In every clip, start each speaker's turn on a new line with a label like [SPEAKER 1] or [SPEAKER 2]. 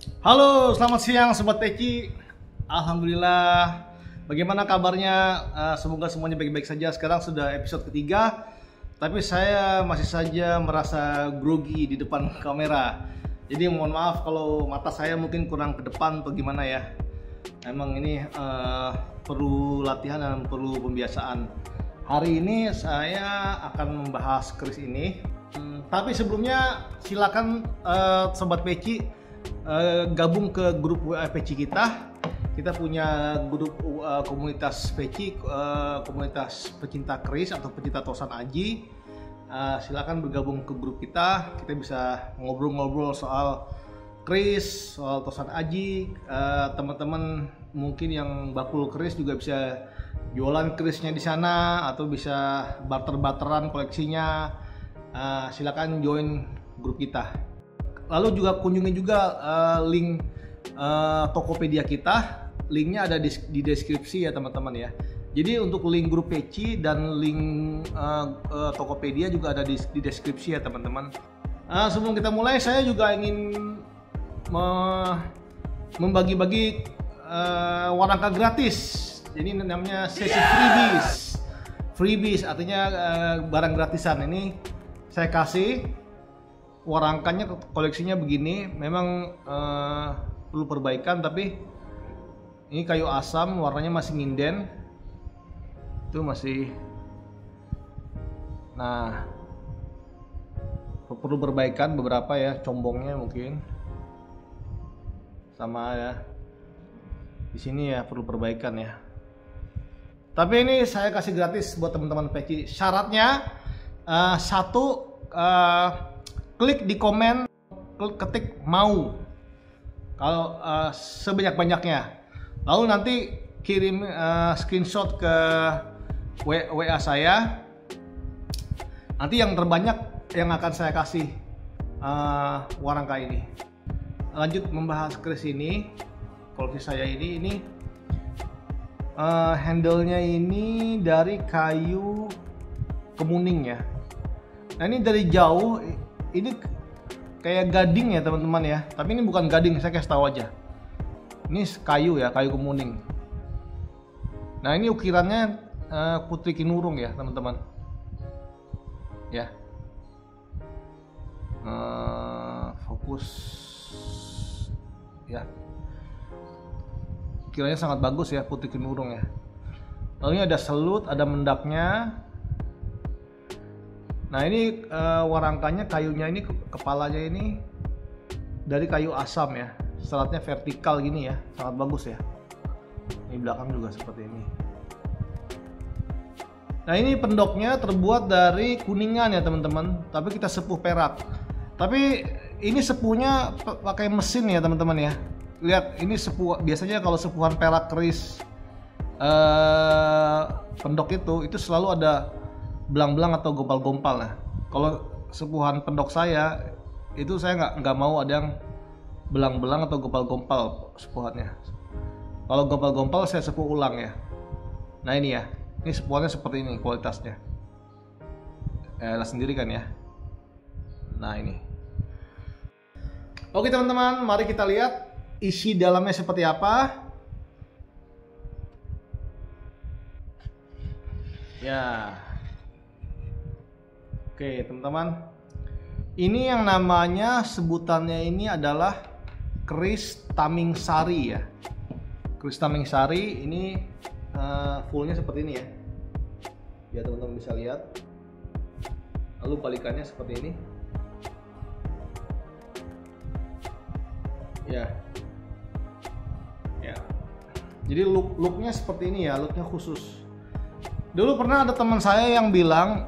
[SPEAKER 1] Halo, selamat siang Sobat Peci. Alhamdulillah. Bagaimana kabarnya? Semoga semuanya baik-baik saja. Sekarang sudah episode ketiga, tapi saya masih saja merasa grogi di depan kamera. Jadi mohon maaf kalau mata saya mungkin kurang ke depan atau gimana ya. Emang ini perlu latihan dan perlu pembiasaan. Hari ini saya akan membahas keris ini. Tapi sebelumnya silakan Sobat Peci gabung ke grup WA PC kita. Kita punya grup komunitas PC, komunitas pecinta keris atau pecinta tosan aji. Silakan bergabung ke grup kita. Kita bisa ngobrol-ngobrol soal keris, soal tosan aji. Teman-teman mungkin yang bakul keris juga bisa jualan kerisnya di sana atau bisa barter-barteran koleksinya. Silakan join grup kita. Lalu juga kunjungi juga link Tokopedia kita. Linknya ada di deskripsi ya teman-teman ya. Jadi untuk link grup PC dan link Tokopedia juga ada di deskripsi ya teman-teman. Sebelum kita mulai, saya juga ingin membagi-bagi warangka gratis. Jadi namanya sesi freebies artinya barang gratisan. Ini saya kasih warangkanya, koleksinya begini. Memang perlu perbaikan, tapi ini kayu asam, warnanya masih nginden, itu masih, nah perlu perbaikan beberapa ya, combongnya mungkin sama ya, di sini ya perlu perbaikan ya. Tapi ini saya kasih gratis buat teman-teman PC. Syaratnya satu, klik di komen, ketik mau kalau sebanyak-banyaknya, lalu nanti kirim screenshot ke WA saya. Nanti yang terbanyak yang akan saya kasih warangka ini. Lanjut membahas keris ini. Koleksi saya ini handle-nya ini dari kayu kemuning ya. Nah ini dari jauh ini kayak gading ya teman-teman ya, tapi ini bukan gading, saya kasih tahu aja. Ini kayu ya, kayu kemuning. Nah ini ukirannya Putri Kinurung ya teman-teman. Ya. Fokus. Ya. Ukirannya sangat bagus ya, Putri Kinurung ya. Lalu ini ada selut, ada mendaknya. Nah ini warangkanya, kayunya ini, kepalanya ini dari kayu asam ya, seratnya vertikal gini ya, sangat bagus ya. Ini belakang juga seperti ini. Nah ini pendoknya terbuat dari kuningan ya teman-teman, tapi kita sepuh perak. Tapi ini sepuhnya pakai mesin ya teman-teman ya. Lihat ini sepuh, biasanya kalau sepuhan perak keris pendok itu selalu ada belang-belang atau gompal-gompal. Nah, kalau sepuhan pendok saya itu saya nggak mau ada yang belang-belang atau gompal-gompal sepuhannya. Kalau gompal-gompal saya sepuh ulang ya. Nah ini ya, ini sepuhannya seperti ini kualitasnya. Lihat sendiri kan ya. Nah ini. Oke teman-teman, mari kita lihat isi dalamnya seperti apa. Ya. Oke teman-teman, ini yang namanya sebutannya ini adalah keris Taming Sari ya. Keris Taming Sari ini fullnya seperti ini ya. Ya teman-teman bisa lihat. Lalu balikannya seperti ini. Ya. Ya. Jadi looknya seperti ini ya, looknya khusus. Dulu pernah ada teman saya yang bilang,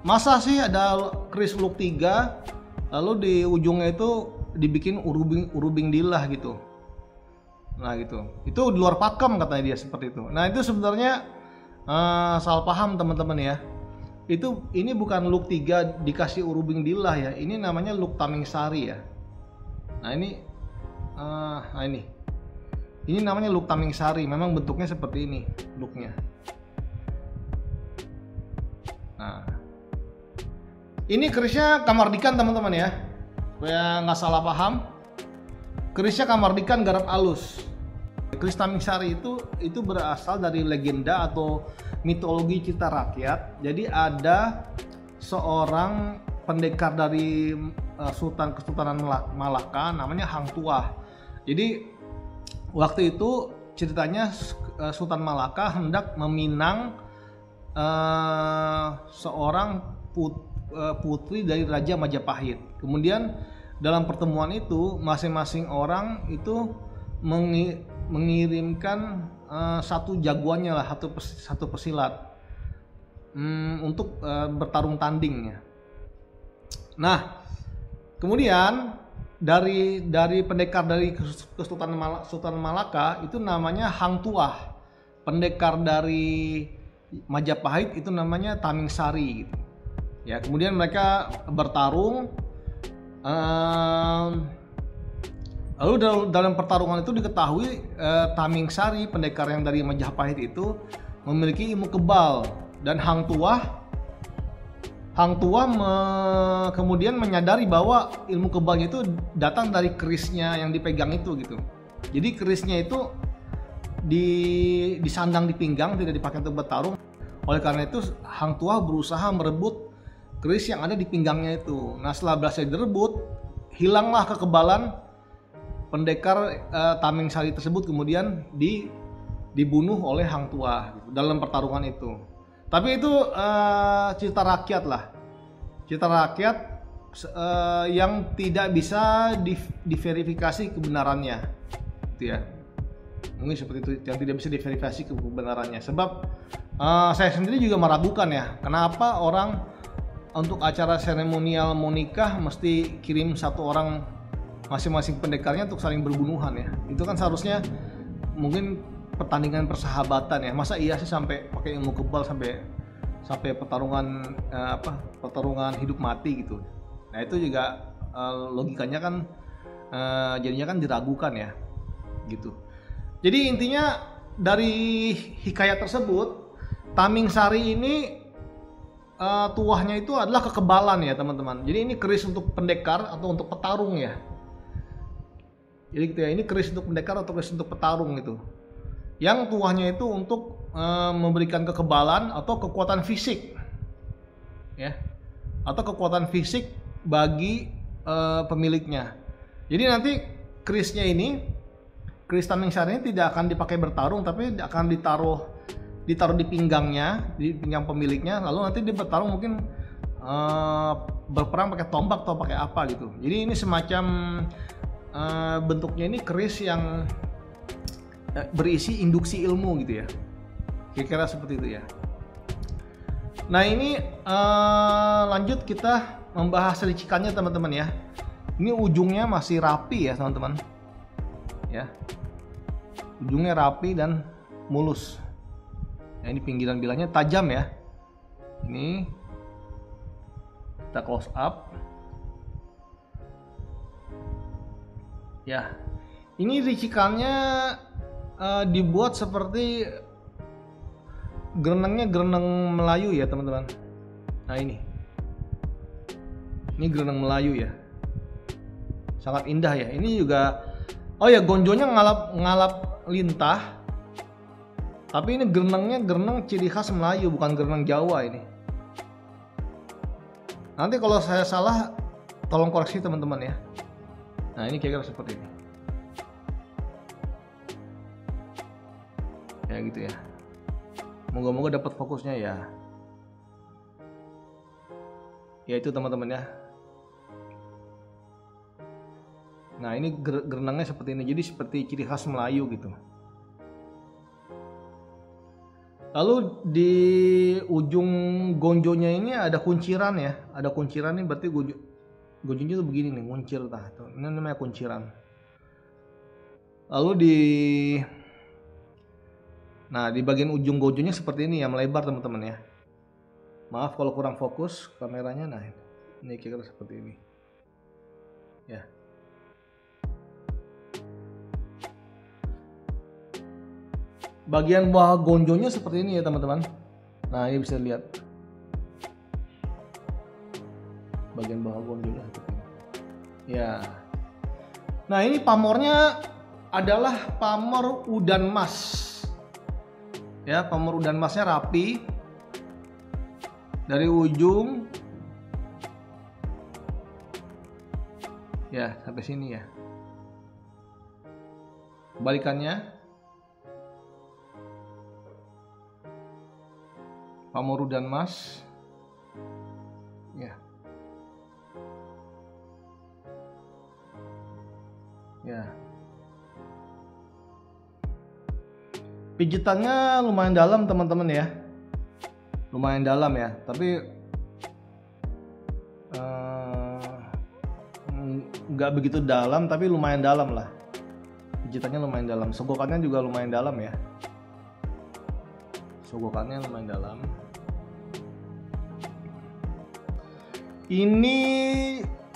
[SPEAKER 1] masa sih ada keris look 3 lalu di ujungnya itu dibikin urubing dilah gitu. Nah gitu, itu di luar pakem katanya dia, seperti itu. Nah itu sebenarnya salah paham teman-teman ya. Ini bukan look 3 dikasih urubing dilah ya, ini namanya look Taming Sari ya. Nah ini namanya look Taming Sari, memang bentuknya seperti ini looknya. Nah, ini kerisnya Kamardikan teman-teman ya. supaya nggak salah paham, kerisnya Kamardikan garap alus. Keris Tamingsari itu berasal dari legenda atau mitologi cerita rakyat. Jadi ada seorang pendekar dari Kesultanan Malaka namanya Hang Tuah. Jadi waktu itu ceritanya Sultan Malaka hendak meminang seorang putri dari Raja Majapahit. Kemudian dalam pertemuan itu masing-masing orang itu mengirimkan satu jagoannya lah, satu pesilat untuk bertarung tandingnya. Nah, kemudian dari pendekar dari Kesultanan Malaka itu namanya Hang Tuah. Pendekar dari Majapahit itu namanya Tamingsari gitu. Ya, kemudian mereka bertarung. Lalu dalam pertarungan itu diketahui Tamingsari, pendekar yang dari Majapahit itu memiliki ilmu kebal, dan Hang Tuah kemudian menyadari bahwa ilmu kebalnya itu datang dari kerisnya yang dipegang itu gitu. Jadi kerisnya itu disandang di pinggang, tidak dipakai untuk bertarung. Oleh karena itu Hang Tuah berusaha merebut keris yang ada di pinggangnya itu. Nah, setelah berhasil direbut, hilanglah kekebalan pendekar Tamingsari tersebut, kemudian dibunuh oleh Hang Tuah gitu, dalam pertarungan itu. Tapi itu cerita rakyat lah, cerita rakyat yang tidak bisa diverifikasi kebenarannya, gitu ya. Mungkin seperti itu, yang tidak bisa diverifikasi kebenarannya. Sebab saya sendiri juga meragukan ya, kenapa orang untuk acara seremonial mau nikah mesti kirim satu orang masing-masing pendekarnya untuk saling berbunuhan ya. Itu kan seharusnya mungkin pertandingan persahabatan ya. Masa iya sih sampai pakai ilmu kebal sampai pertarungan pertarungan hidup mati gitu. Nah, itu juga logikanya kan jadinya kan diragukan ya. Gitu. Jadi intinya dari hikayat tersebut, Tamingsari ini tuahnya itu adalah kekebalan ya, teman-teman. Jadi ini keris untuk pendekar atau untuk petarung ya. Jadi gitu ya, ini keris untuk pendekar atau keris untuk petarung gitu. Yang tuahnya itu untuk memberikan kekebalan atau kekuatan fisik, ya, atau kekuatan fisik bagi pemiliknya. Jadi nanti kerisnya ini, keris Tamingsari ini tidak akan dipakai bertarung, tapi akan ditaruh di pinggangnya, di pinggang pemiliknya. Lalu nanti dia bertarung mungkin berperang pakai tombak atau pakai apa gitu. Jadi ini semacam bentuknya ini keris yang berisi induksi ilmu gitu ya, kira-kira seperti itu ya. Nah, ini lanjut kita membahas ricikannya teman-teman ya. Ini ujungnya masih rapi ya teman-teman ya, ujungnya rapi dan mulus ya. Ini pinggiran bilangnya tajam ya. Ini kita close up ya. Ini ricikannya dibuat seperti gerenangnya gerenang Melayu ya teman-teman. Nah, ini gerenang Melayu ya, sangat indah ya. Ini juga, oh ya, gonjonya ngalap lintah, tapi ini gerenangnya gerenang ciri khas Melayu, bukan gerenang Jawa ini. Nanti kalau saya salah tolong koreksi teman-teman ya. Nah, ini kira-kira seperti ini ya, gitu ya. Moga-moga dapat fokusnya ya. Ya itu teman-teman ya. Nah, ini gerenangnya seperti ini, jadi seperti ciri khas Melayu gitu. Lalu di ujung gonjonya ini ada kunciran ya, ada kunciran nih, berarti gonjonya tuh begini nih, kuncir tuh. Ini namanya kunciran. Lalu di bagian ujung gonjonya seperti ini ya, melebar teman-teman ya. Maaf kalau kurang fokus kameranya. Nah, ini kira-kira seperti ini ya. Bagian bawah gonjonya seperti ini ya teman-teman. Nah, ini bisa lihat bagian bawah gonjonya seperti ini. Ya. Nah, ini pamornya adalah pamor udan mas. Ya, pamor udan masnya rapi dari ujung ya sampai sini ya. Kebalikannya pamor udan mas ya. Ya. Pijitannya lumayan dalam teman-teman ya, lumayan dalam ya, tapi nggak begitu dalam, tapi lumayan dalam lah. Pijitannya lumayan dalam, sogokannya juga lumayan dalam ya, sogokannya lumayan dalam. Ini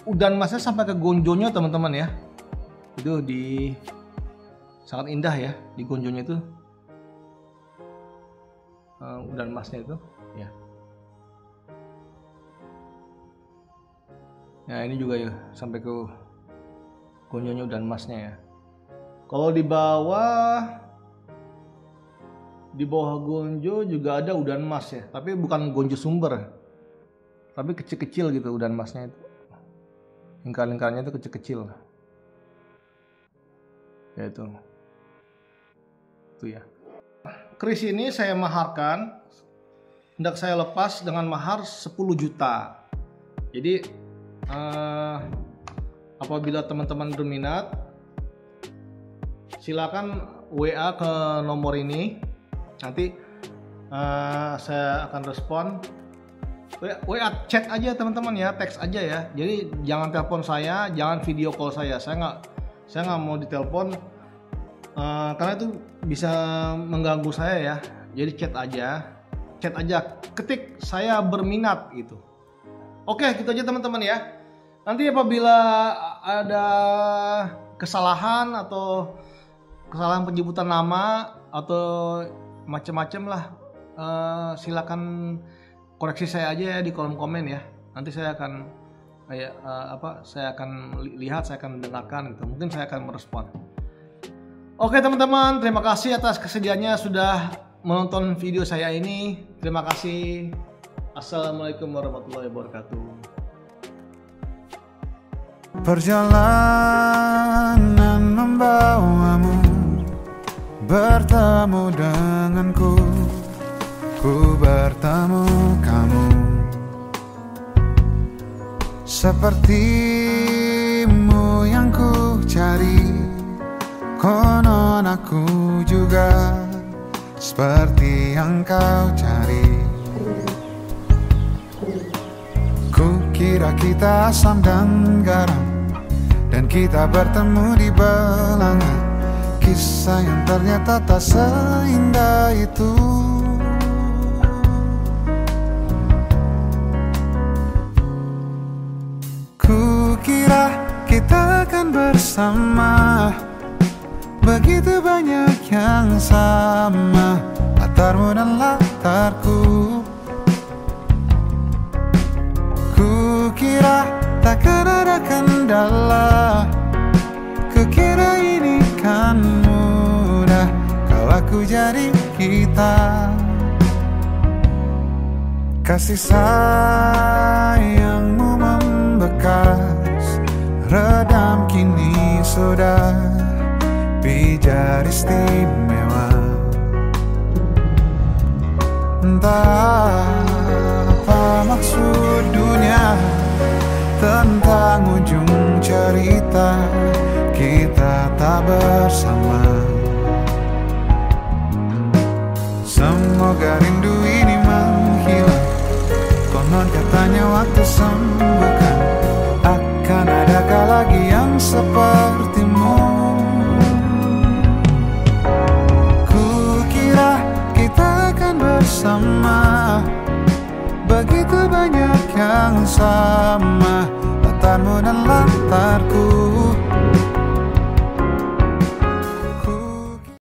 [SPEAKER 1] udan masnya sampai ke gonjonya teman-teman ya, itu di sangat indah ya di gonjonya itu. Udan masnya itu ya. Nah ini juga ya sampai ke gonjonya udan masnya ya. Kalau di bawah gonjo juga ada udan mas ya, tapi bukan gonjo sumber, tapi kecil-kecil gitu udan masnya itu. Lingkar-lingkarnya itu kecil-kecil. Ya itu ya. Keris ini saya maharkan, hendak saya lepas dengan mahar 10 juta. Jadi apabila teman-teman berminat, silakan WA ke nomor ini. Nanti saya akan respon. WA chat aja teman-teman ya, teks aja ya. Jadi jangan telepon saya, jangan video call saya. Saya nggak mau ditelepon. Karena itu bisa mengganggu saya ya. Jadi chat aja, ketik saya berminat gitu. Oke, gitu aja teman-teman ya. Nanti apabila ada kesalahan atau kesalahan penyebutan nama atau macam-macam lah, silakan koreksi saya aja ya di kolom komen ya. Nanti saya akan saya akan lihat, saya akan dengarkan gitu. Mungkin saya akan merespon. Oke teman-teman, terima kasih atas kesediaannya sudah menonton video saya ini. Terima kasih. Assalamualaikum warahmatullahi wabarakatuh.
[SPEAKER 2] Perjalanan membawamu bertemu denganku, ku bertemu kamu. Sepertimu yang ku cari, konon aku juga seperti yang kau cari. Ku kira kita asam dan garam, dan kita bertemu di belanga. Kisah yang ternyata tak seindah itu. Ku kira kita akan bersama, begitu banyak yang sama, latarmu dan latarku. Ku kira takkan ada kendala, kukira ini kan mudah, kalau aku jadi kita. Kasih sayangmu membekas, redam kini sudah pijar istimewa. Entah apa maksud dunia tentang ujung cerita kita tak bersama. Semoga rindu ini menghilang, konon katanya waktu sembuhkan. Akan adakah lagi yang sepertimu? Kukira kita akan bersama, begitu banyak yang sama, latarmu dan latarku.